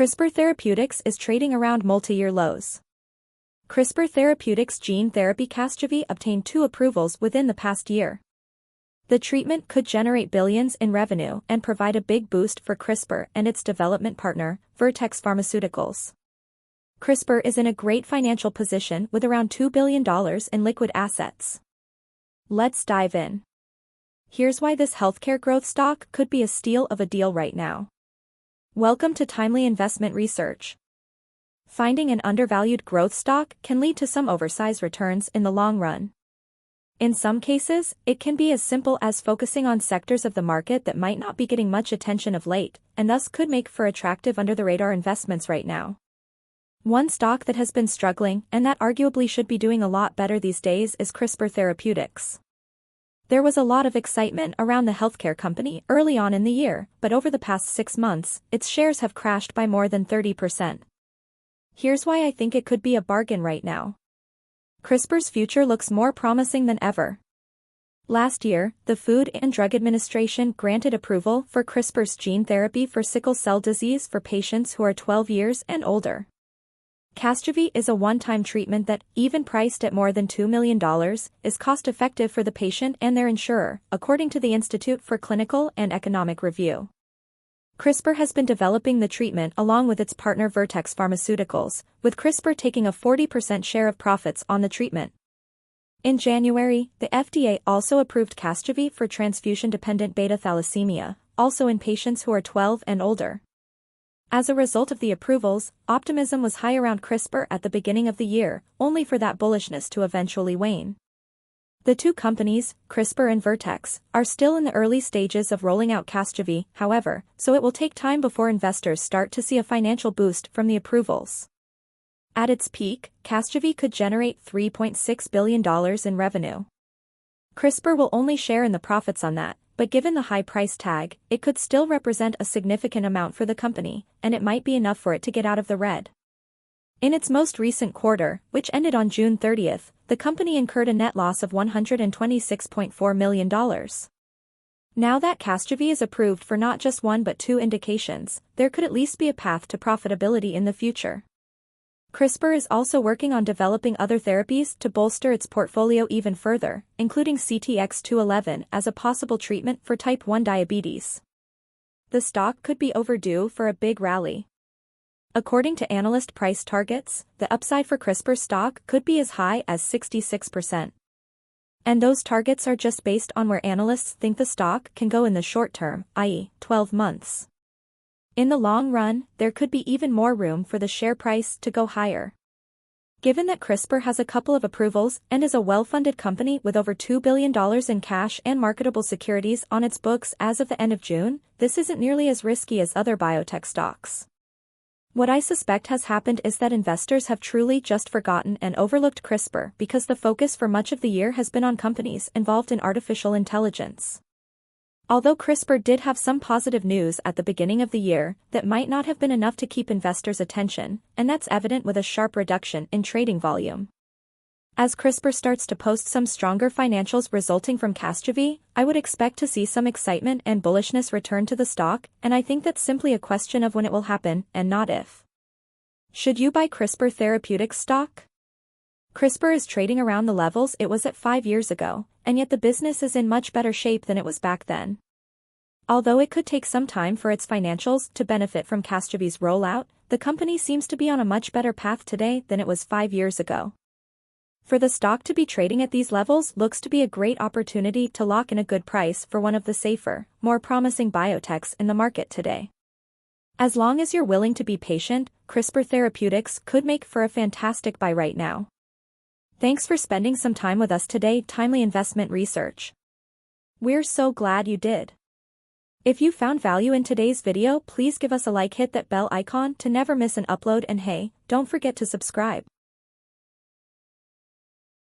CRISPR Therapeutics is trading around multi-year lows. CRISPR Therapeutics gene therapy Casgevy obtained 2 approvals within the past year. The treatment could generate billions in revenue and provide a big boost for CRISPR and its development partner, Vertex Pharmaceuticals. CRISPR is in a great financial position with around $2 billion in liquid assets. Let's dive in. Here's why this healthcare growth stock could be a steal of a deal right now. Welcome to Timely Investment Research. Finding an undervalued growth stock can lead to some oversized returns in the long run. In some cases, it can be as simple as focusing on sectors of the market that might not be getting much attention of late, and thus could make for attractive under-the-radar investments right now. One stock that has been struggling and that arguably should be doing a lot better these days is CRISPR Therapeutics. There was a lot of excitement around the healthcare company early on in the year, but over the past 6 months, its shares have crashed by more than 30%. Here's why I think it could be a bargain right now. CRISPR's future looks more promising than ever. Last year, the Food and Drug Administration granted approval for CRISPR's gene therapy for sickle cell disease for patients who are 12 years and older. Casgevy is a one-time treatment that, even priced at more than $2 million, is cost-effective for the patient and their insurer, according to the Institute for Clinical and Economic Review. CRISPR has been developing the treatment along with its partner Vertex Pharmaceuticals, with CRISPR taking a 40% share of profits on the treatment. In January, the FDA also approved Casgevy for transfusion-dependent beta thalassemia, also in patients who are 12 and older. As a result of the approvals, optimism was high around CRISPR at the beginning of the year, only for that bullishness to eventually wane. The 2 companies, CRISPR and Vertex, are still in the early stages of rolling out Casgevy, however, so it will take time before investors start to see a financial boost from the approvals. At its peak, Casgevy could generate $3.6 billion in revenue. CRISPR will only share in the profits on that, but given the high price tag, it could still represent a significant amount for the company, and it might be enough for it to get out of the red. In its most recent quarter, which ended on June 30th, the company incurred a net loss of $126.4 million. Now that Casgevy is approved for not just 1 but 2 indications, there could at least be a path to profitability in the future. CRISPR is also working on developing other therapies to bolster its portfolio even further, including CTX211 as a possible treatment for type 1 diabetes. The stock could be overdue for a big rally. According to analyst price targets, the upside for CRISPR stock could be as high as 66%. And those targets are just based on where analysts think the stock can go in the short term, i.e., 12 months. In the long run, there could be even more room for the share price to go higher. Given that CRISPR has a couple of approvals and is a well-funded company with over $2 billion in cash and marketable securities on its books as of the end of June, this isn't nearly as risky as other biotech stocks. What I suspect has happened is that investors have truly just forgotten and overlooked CRISPR because the focus for much of the year has been on companies involved in artificial intelligence. Although CRISPR did have some positive news at the beginning of the year, that might not have been enough to keep investors' attention, and that's evident with a sharp reduction in trading volume. As CRISPR starts to post some stronger financials resulting from Casgevy, I would expect to see some excitement and bullishness return to the stock, and I think that's simply a question of when it will happen, and not if. Should you buy CRISPR Therapeutics stock? CRISPR is trading around the levels it was at 5 years ago, and yet the business is in much better shape than it was back then. Although it could take some time for its financials to benefit from Casgevy's rollout, the company seems to be on a much better path today than it was 5 years ago. For the stock to be trading at these levels looks to be a great opportunity to lock in a good price for one of the safer, more promising biotechs in the market today. As long as you're willing to be patient, CRISPR Therapeutics could make for a fantastic buy right now. Thanks for spending some time with us today, Timely Investment Research. We're so glad you did. If you found value in today's video, please give us a like, hit that bell icon to never miss an upload, and hey, don't forget to subscribe.